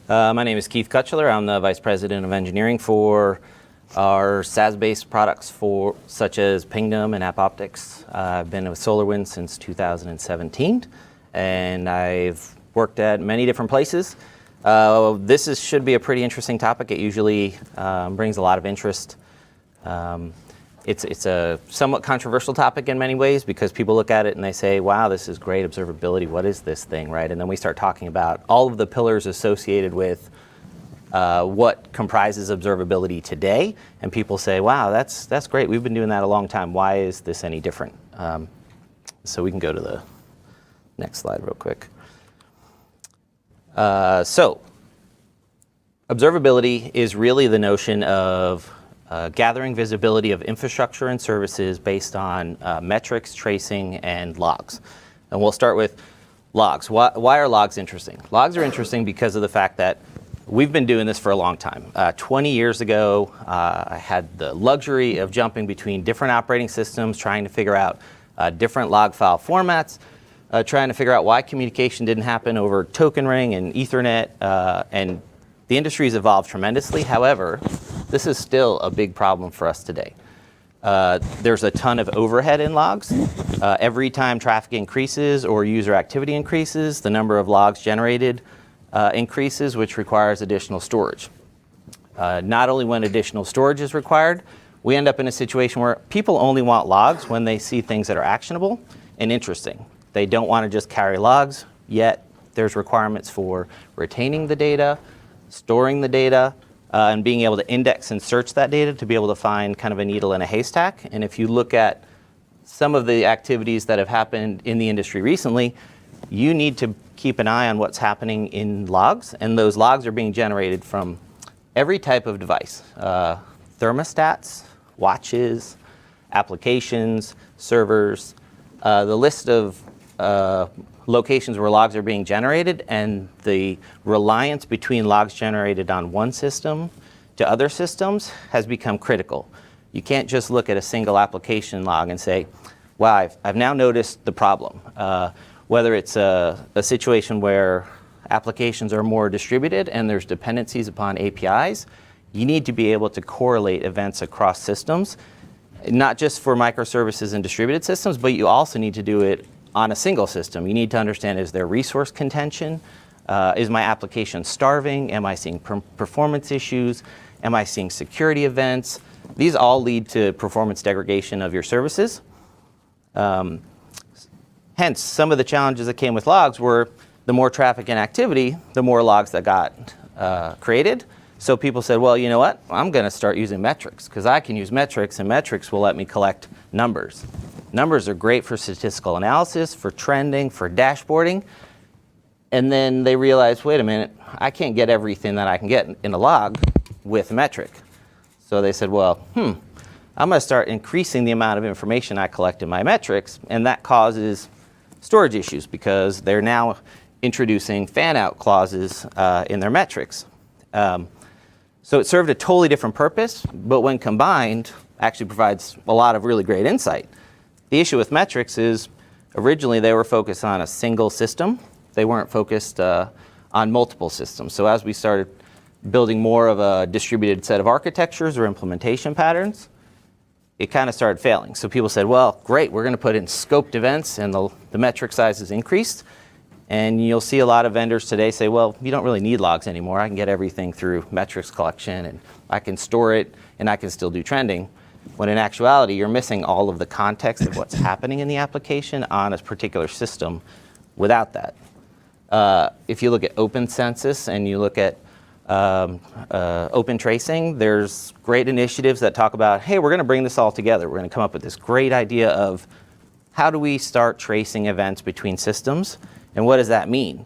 My name is Keith Kuchler. I'm the Vice President of Engineering for our SaaS-based products such as Pingdom and AppOptics. I've been with SolarWinds since 2017, and I've worked at many different places. Should be a pretty interesting topic. It usually brings a lot of interest. It's a somewhat controversial topic in many ways because people look at it and they say, wow, this is great observability. What is this thing, right? And then we start talking about all of the pillars associated with what comprises observability today. And people say, wow, that's great. We've been doing that a long time. Why is this any different? So we can go to the next slide real quick. So observability is really the notion of gathering visibility of infrastructure and services based on metrics, tracing, and logs. And we'll start with logs. Why are logs interesting? Logs are interesting because of the fact that we've been doing this for a long time. 20 years ago, I had the luxury of jumping between different operating systems, trying to figure out different log file formats, trying to figure out why communication didn't happen over token ring and Ethernet, and the industry's evolved tremendously. However, this is still a big problem for us today. There's a ton of overhead in logs. Every time traffic increases or user activity increases, the number of logs generated increases, which requires additional storage. Not only when additional storage is required, we end up in a situation where people only want logs when they see things that are actionable and interesting. They don't want to just carry logs, yet there's requirements for retaining the data, storing the data, and being able to index and search that data to be able to find kind of a needle in a haystack. And if you look at some of the activities that have happened in the industry recently, you need to keep an eye on what's happening in logs. And those logs are being generated from every type of device. Thermostats, watches, applications, servers, the list of locations where logs are being generated, and the reliance between logs generated on one system to other systems has become critical. You can't just look at a single application log and say, wow, I've now noticed the problem. Whether it's a situation where applications are more distributed and there's dependencies upon APIs, you need to be able to correlate events across systems, not just for microservices and distributed systems, but you also need to do it on a single system. You need to understand, is there resource contention? Is my application starving? Am I seeing performance issues? Am I seeing security events? These all lead to performance degradation of your services. Hence, some of the challenges that came with logs were the more traffic and activity, the more logs that got created. So people said, well, you know what? I'm going to start using metrics because I can use metrics, and metrics will let me collect numbers. Numbers are great for statistical analysis, for trending, for dashboarding. And then they realized, wait a minute, I can't get everything that I can get in a log with a metric. So they said, well, I'm going to start increasing the amount of information I collect in my metrics, and that causes storage issues because they're now introducing fan-out clauses in their metrics. So it served a totally different purpose, but when combined, actually provides a lot of really great insight. The issue with metrics is originally they were focused on a single system. They weren't focused on multiple systems. So as we started building more of a distributed set of architectures or implementation patterns, it kind of started failing. So people said, well, great, we're going to put in scoped events, and the metric size is increased. And you'll see a lot of vendors today say, well, you don't really need logs anymore. I can get everything through metrics collection, and I can store it, and I can still do trending. When in actuality, you're missing all of the context of what's happening in the application on a particular system without that. If you look at open census and you look at open tracing, there's great initiatives that talk about, hey, we're going to bring this all together. We're going to come up with this great idea of how do we start tracing events between systems, and what does that mean?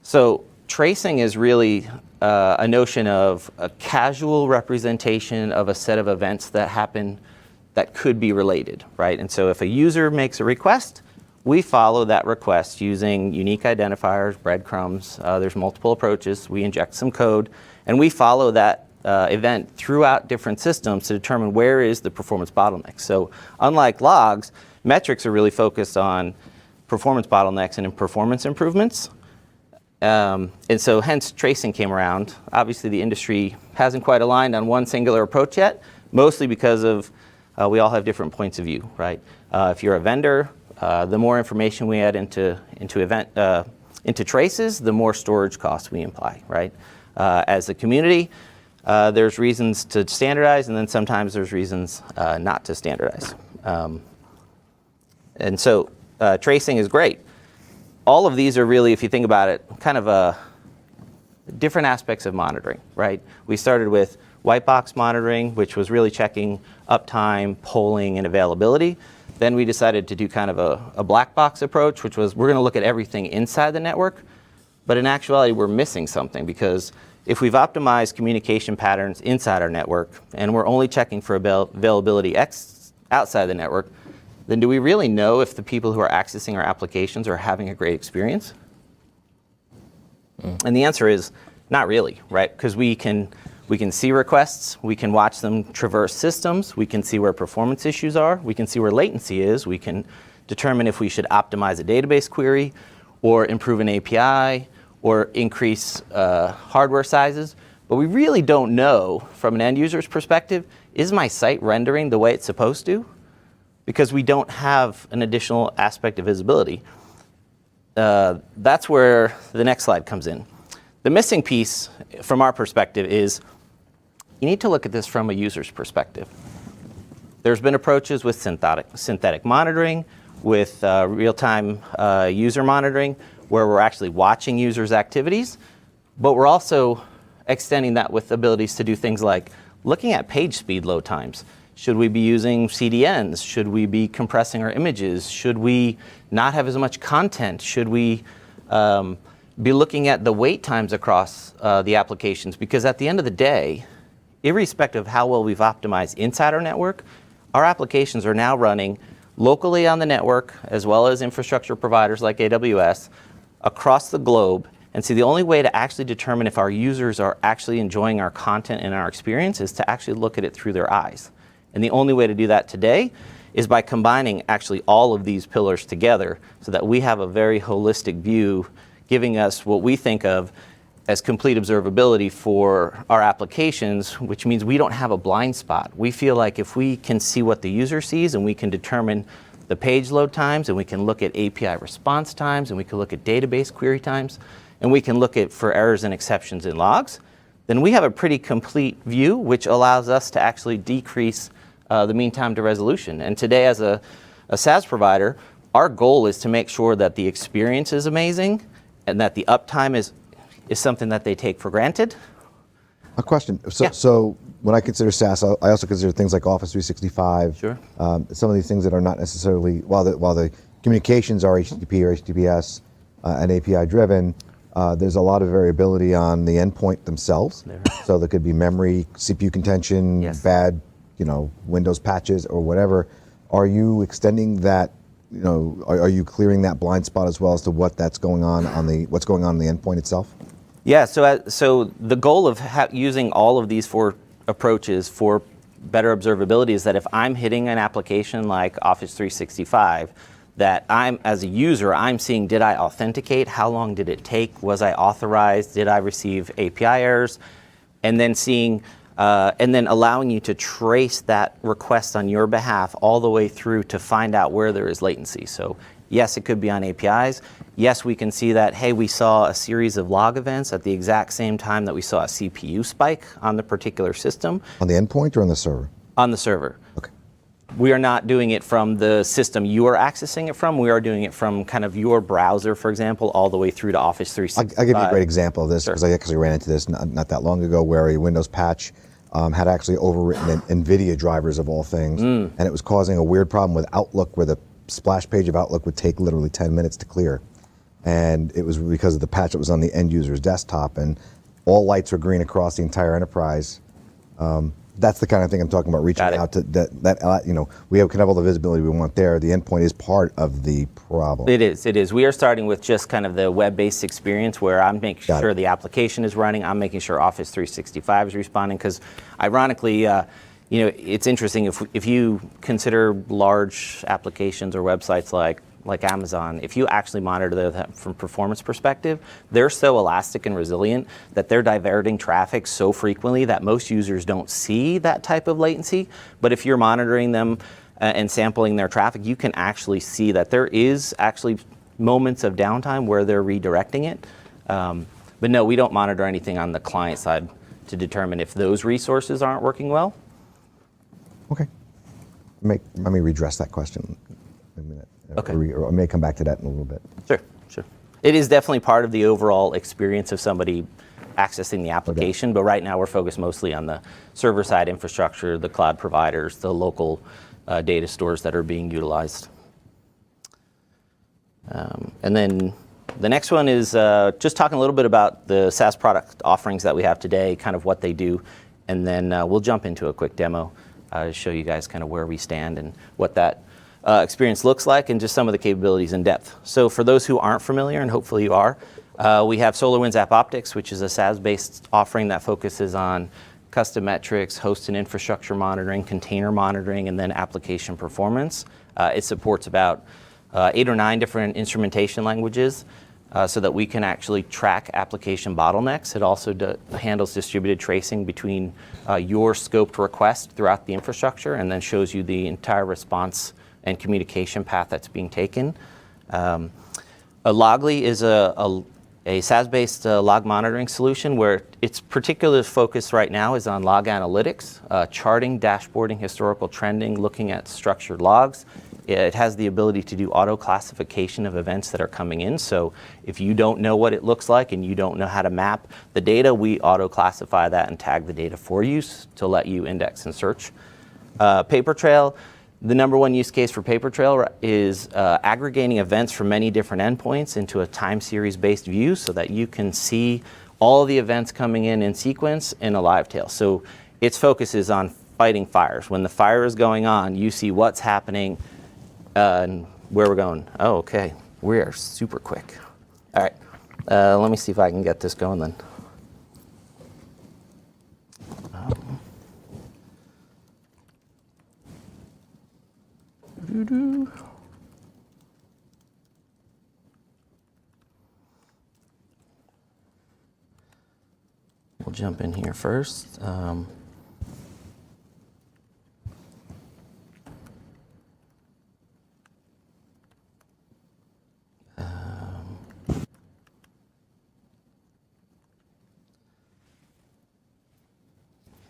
So tracing is really a notion of a casual representation of a set of events that happen that could be related, right? And so if a user makes a request, we follow that request using unique identifiers, breadcrumbs. There's multiple approaches. We inject some code, and we follow that event throughout different systems to determine where is the performance bottleneck. So unlike logs, metrics are really focused on performance bottlenecks and performance improvements. And so hence tracing came around. Obviously the industry hasn't quite aligned on one singular approach yet, mostly because of we all have different points of view, right? If you're a vendor, the more information we add into traces, the more storage costs we imply, right? As a community, there's reasons to standardize, and then sometimes there's reasons not to standardize. And so tracing is great. All of these are really, if you think about it, kind of different aspects of monitoring, right? We started with white box monitoring, which was really checking uptime, polling, and availability. Then we decided to do kind of a black box approach, which was we're going to look at everything inside the network. But in actuality, we're missing something, because if we've optimized communication patterns inside our network and we're only checking for availability outside the network, then do we really know if the people who are accessing our applications are having a great experience? And the answer is not really, right? Because we can see requests, we can watch them traverse systems, we can see where performance issues are, we can see where latency is, we can determine if we should optimize a database query or improve an API or increase hardware sizes. But we really don't know, from an end user's perspective, is my site rendering the way it's supposed to? Because we don't have an additional aspect of visibility. That's where the next slide comes in. The missing piece, from our perspective, is you need to look at this from a user's perspective. There's been approaches with synthetic monitoring, with real-time user monitoring, where we're actually watching users' activities, but we're also extending that with abilities to do things like looking at page speed load times. Should we be using CDNs? Should we be compressing our images? Should we not have as much content? Should we be looking at the wait times across the applications? Because at the end of the day, irrespective of how well we've optimized inside our network, our applications are now running locally on the network, as well as infrastructure providers like AWS, across the globe. And so the only way to actually determine if our users are actually enjoying our content and our experience is to actually look at it through their eyes. And the only way to do that today is by combining actually all of these pillars together so that we have a very holistic view, giving us what we think of as complete observability for our applications, which means we don't have a blind spot. We feel like if we can see what the user sees and we can determine the page load times, and we can look at API response times, and we can look at database query times, and we can look at for errors and exceptions in logs, then we have a pretty complete view, which allows us to actually decrease the mean time to resolution. And today, as a SaaS provider, our goal is to make sure that the experience is amazing and that the uptime is something that they take for granted. A question. So when I consider SaaS, I also consider things like Office 365. Sure. Some of these things that are not necessarily, while the communications are HTTP or HTTPS and API driven, there's a lot of variability on the endpoint themselves. So there could be memory, CPU contention, Yes. bad, Windows patches or whatever. Are you extending that? Are you clearing that blind spot as well as to what's going on what's going on the endpoint itself? Yeah. So the goal of using all of these four approaches for better observability is that if I'm hitting an application like Office 365, that as a user, I'm seeing, did I authenticate? How long did it take? Was I authorized? Did I receive API errors? And then and then allowing you to trace that request on your behalf all the way through to find out where there is latency. So yes, it could be on APIs. Yes, we can see that, hey, we saw a series of log events at the exact same time that we saw a CPU spike on the particular system. On the endpoint or on the server? On the server. Okay. We are not doing it from the system you are accessing it from. We are doing it from kind of your browser, for example, all the way through to Office 365. I'll give you a great example of this because I actually ran into this not that long ago, where a Windows patch had actually overwritten NVIDIA drivers of all things, and it was causing a weird problem with Outlook, where the splash page of Outlook would take literally 10 minutes to clear. And it was because of the patch that was on the end user's desktop, and all lights were green across the entire enterprise. That's the kind of thing I'm talking about, reaching out to that we can have all the visibility we want there. The endpoint is part of the problem. It is. We are starting with just kind of the web-based experience where I'm making sure the application is running. I'm making sure Office 365 is responding, because ironically, it's interesting if you consider large applications or websites like like Amazon, if you actually monitor them from performance perspective, they're so elastic and resilient that they're diverting traffic so frequently that most users don't see that type of latency. But if you're monitoring them and sampling their traffic, you can actually see that there is actually moments of downtime where they're redirecting it. But no, we don't monitor anything on the client side to determine if those resources aren't working well. Okay. Let me redress that question in a minute. Okay. Or I may come back to that in a little bit. Sure. It is definitely part of the overall experience of somebody accessing the application, but right now we're focused mostly on the server-side infrastructure, the cloud providers, the local data stores that are being utilized. And then the next one is just talking a little bit about the SaaS product offerings that we have today, kind of what they do, and then we'll jump into a quick demo to show you guys kind of where we stand and what that experience looks like and just some of the capabilities in depth. So for those who aren't familiar, and hopefully you are, we have SolarWinds AppOptics, which is a SaaS-based offering that focuses on custom metrics, host and infrastructure monitoring, container monitoring, and then application performance. It supports about 8 or 9 different instrumentation languages so that we can actually track application bottlenecks. It also handles distributed tracing between your scoped request throughout the infrastructure and then shows you the entire response and communication path that's being taken. Logly is a SaaS-based log monitoring solution where its particular focus right now is on log analytics, charting, dashboarding, historical trending, looking at structured logs. It has the ability to do auto classification of events that are coming in. So if you don't know what it looks like and you don't know how to map the data, we auto classify that and tag the data for you to let you index and search. Papertrail, the number one use case for Papertrail is aggregating events from many different endpoints into a time series based view so that you can see all the events coming in sequence in a live tail. So its focus is on fighting fires. When the fire is going on, you see what's happening and where we're going. Oh, okay. We are super quick. All right. Let me see if I can get this going then. We'll jump in here first.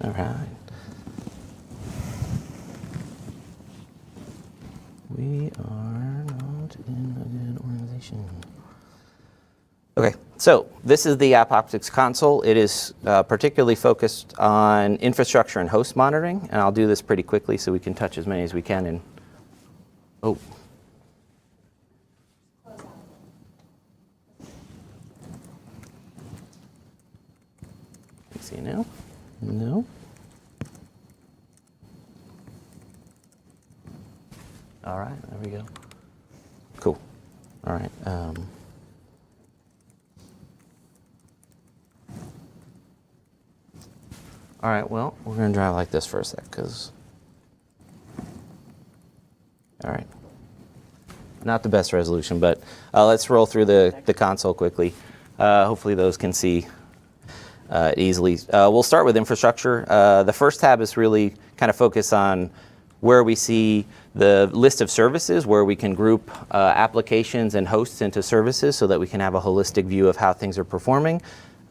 All right. We are not in a good organization. Okay, so this is the AppOptics console. It is particularly focused on infrastructure and host monitoring, and I'll do this pretty quickly so we can touch as many as we can. And oh. See now? No. All right, there we go. Cool. All right. All right, well, we're going to drive like this for a sec, because... All right. Not the best resolution, but let's roll through the console quickly. Hopefully those can see easily. We'll start with infrastructure. The first tab is really kind of focused on where we see the list of services, where we can group applications and hosts into services so that we can have a holistic view of how things are performing.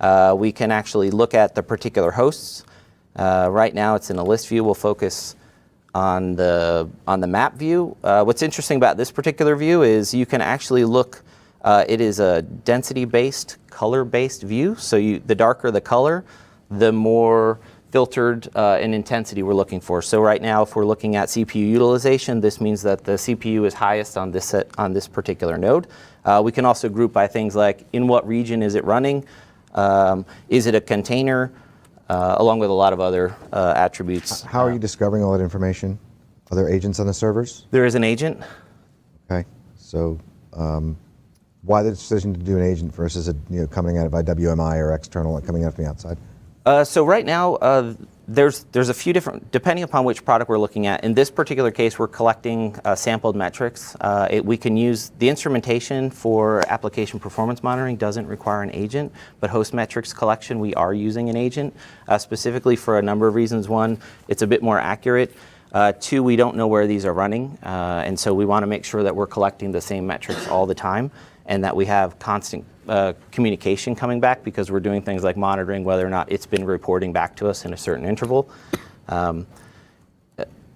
We can actually look at the particular hosts. Right now it's in a list view. We'll focus on the map view. What's interesting about this particular view is you can actually look, it is a density-based, color-based view. So the darker the color, the more filtered in intensity we're looking for. So right now, if we're looking at CPU utilization, this means that the CPU is highest on this particular node. We can also group by things like in what region is it running, is it a container, along with a lot of other attributes. How are you discovering all that information? Are there agents on the servers? There is an agent. Okay, so why the decision to do an agent versus coming out by WMI or external, coming out from the outside? So right now, There's a few different, depending upon which product we're looking at. In this particular case, we're collecting sampled metrics. We can use the instrumentation for application performance monitoring doesn't require an agent, but host metrics collection, we are using an agent, specifically for a number of reasons. One, it's a bit more accurate. Two, we don't know where these are running, and so we want to make sure that we're collecting the same metrics all the time and that we have constant communication coming back, because we're doing things like monitoring whether or not it's been reporting back to us in a certain interval.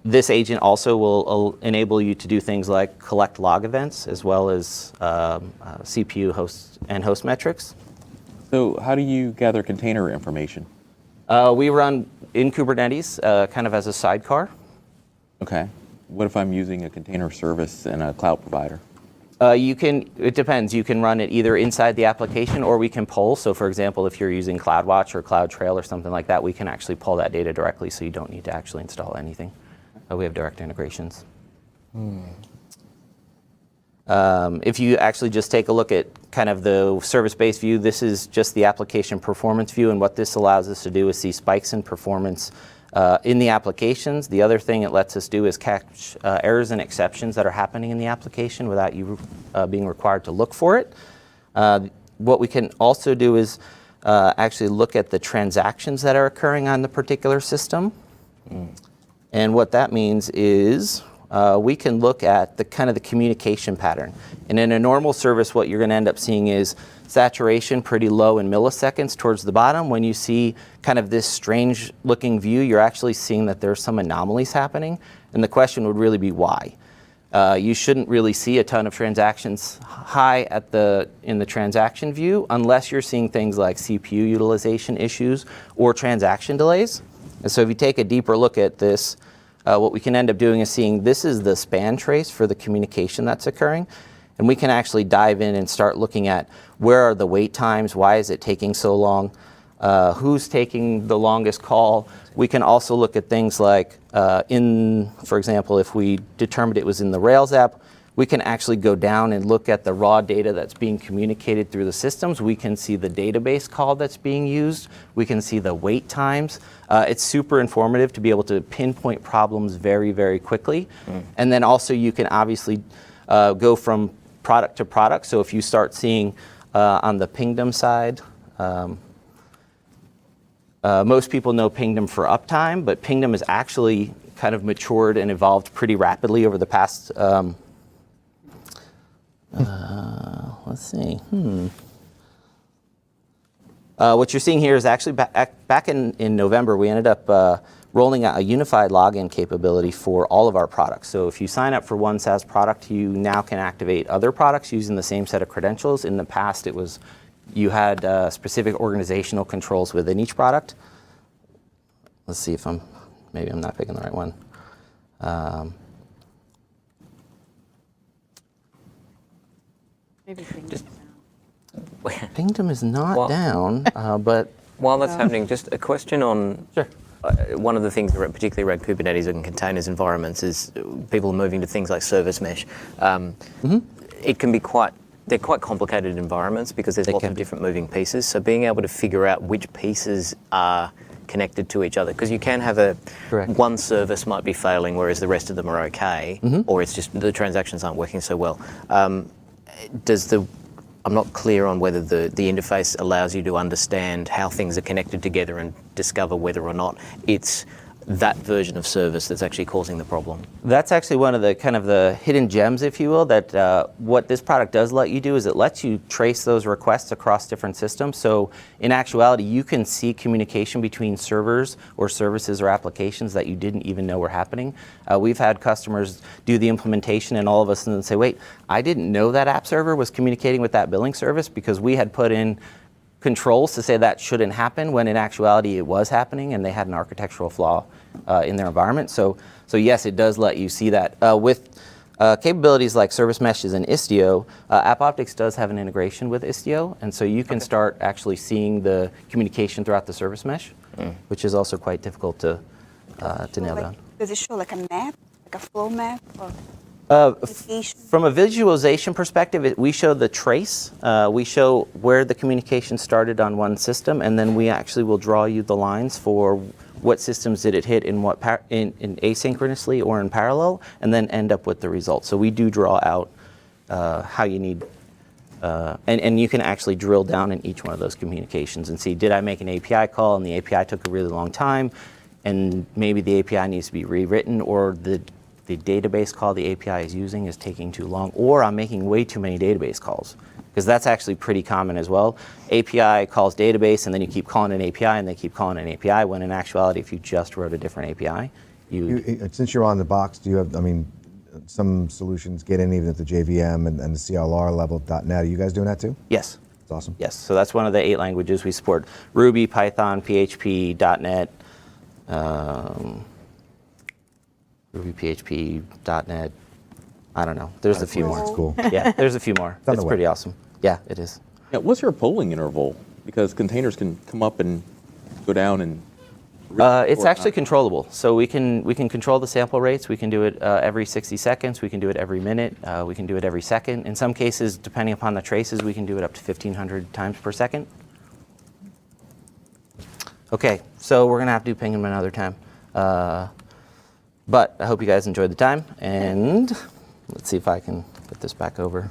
This agent also will enable you to do things like collect log events as well as CPU hosts and host metrics. So how do you gather container information? We run in Kubernetes kind of as a sidecar. Okay. What if I'm using a container service and a cloud provider? It depends. You can run it either inside the application or we can pull. So for example, if you're using CloudWatch or CloudTrail or something like that, we can actually pull that data directly, so you don't need to actually install anything. We have direct integrations. If you actually just take a look at kind of the service-based view, this is just the application performance view, and what this allows us to do is see spikes in performance in the applications. The other thing it lets us do is catch errors and exceptions that are happening in the application without you being required to look for it. What we can also do is actually look at the transactions that are occurring on the particular system. And what that means is we can look at the kind of the communication pattern. And in a normal service, what you're going to end up seeing is saturation pretty low in milliseconds towards the bottom. When you see kind of this strange looking view, you're actually seeing that there's some anomalies happening. And the question would really be why. You shouldn't really see a ton of transactions high in the transaction view unless you're seeing things like CPU utilization issues or transaction delays. And so if you take a deeper look at this, what we can end up doing is seeing this is the span trace for the communication that's occurring. And we can actually dive in and start looking at where are the wait times, why is it taking so long, who's taking the longest call. We can also look at things like, for example, if we determined it was in the Rails app, we can actually go down and look at the raw data that's being communicated through the systems. We can see the database call that's being used. We can see the wait times. It's super informative to be able to pinpoint problems very, very quickly. And then also you can obviously go from product to product. So if you start seeing on the Pingdom side, most people know Pingdom for uptime, but Pingdom has actually kind of matured and evolved pretty rapidly over the past, let's see. What you're seeing here is actually back in November, we ended up rolling out a unified login capability for all of our products. So if you sign up for one SAS product, you now can activate other products using the same set of credentials. In the past, it was you had specific organizational controls within each product. Let's see if maybe I'm not picking the right one. Maybe Pingdom is not down, but... While that's happening, just a question on... Sure. One of the things, particularly around Kubernetes and containers environments, is people moving to things like service mesh. It can be they're quite complicated environments because there's lots of different moving pieces. So being able to figure out which pieces are connected to each other, because you can have one service might be failing, whereas the rest of them are okay, or it's just the transactions aren't working so well. I'm not clear on whether the interface allows you to understand how things are connected together and discover whether or not it's that version of service that's actually causing the problem. That's actually one of the kind of the hidden gems, if you will, that what this product does let you do is it lets you trace those requests across different systems. So in actuality, you can see communication between servers or services or applications that you didn't even know were happening. We've had customers do the implementation and all of a sudden say, wait, I didn't know that app server was communicating with that billing service because we had put in controls to say that shouldn't happen, when in actuality it was happening and they had an architectural flaw in their environment. So yes, it does let you see that. With capabilities like service meshes and Istio, AppOptics does have an integration with Istio, and so you can start actually seeing the communication throughout the service mesh, which is also quite difficult to nail down. Does it show like a map, like a flow map? Or from a visualization perspective, we show the trace. We show where the communication started on one system, and then we actually will draw you the lines for what systems did it hit in what in asynchronously or in parallel, and then end up with the results. So we do draw out how you need, and you can actually drill down in each one of those communications and see, did I make an API call and the API took a really long time, and maybe the API needs to be rewritten, or the database call the API is using is taking too long, or I'm making way too many database calls. Because that's actually pretty common as well. API calls database, and then you keep calling an API, and they keep calling an API, when in actuality, if you just wrote a different API, Since you're on the box, do you have, I mean, some solutions get in even at the JVM and the CLR level .NET. Are you guys doing that too? Yes. That's awesome. Yes, so that's one of the 8 languages we support. Ruby, Python, PHP, .NET, Ruby, PHP, .NET, I don't know. There's a few more. That's cool. Yeah, there's a few more. on It's the pretty web. awesome. Yeah, it is. Yeah, what's your polling interval? Because containers can come up and go down and. It's actually controllable. So we can control the sample rates. We can do it every 60 seconds. We can do it every minute. We can do it every second. In some cases, depending upon the traces, we can do it up to 1,500 times per second. Okay, so we're going to have to do ping them another time. But I hope you guys enjoyed the time. And let's see if I can put this back over.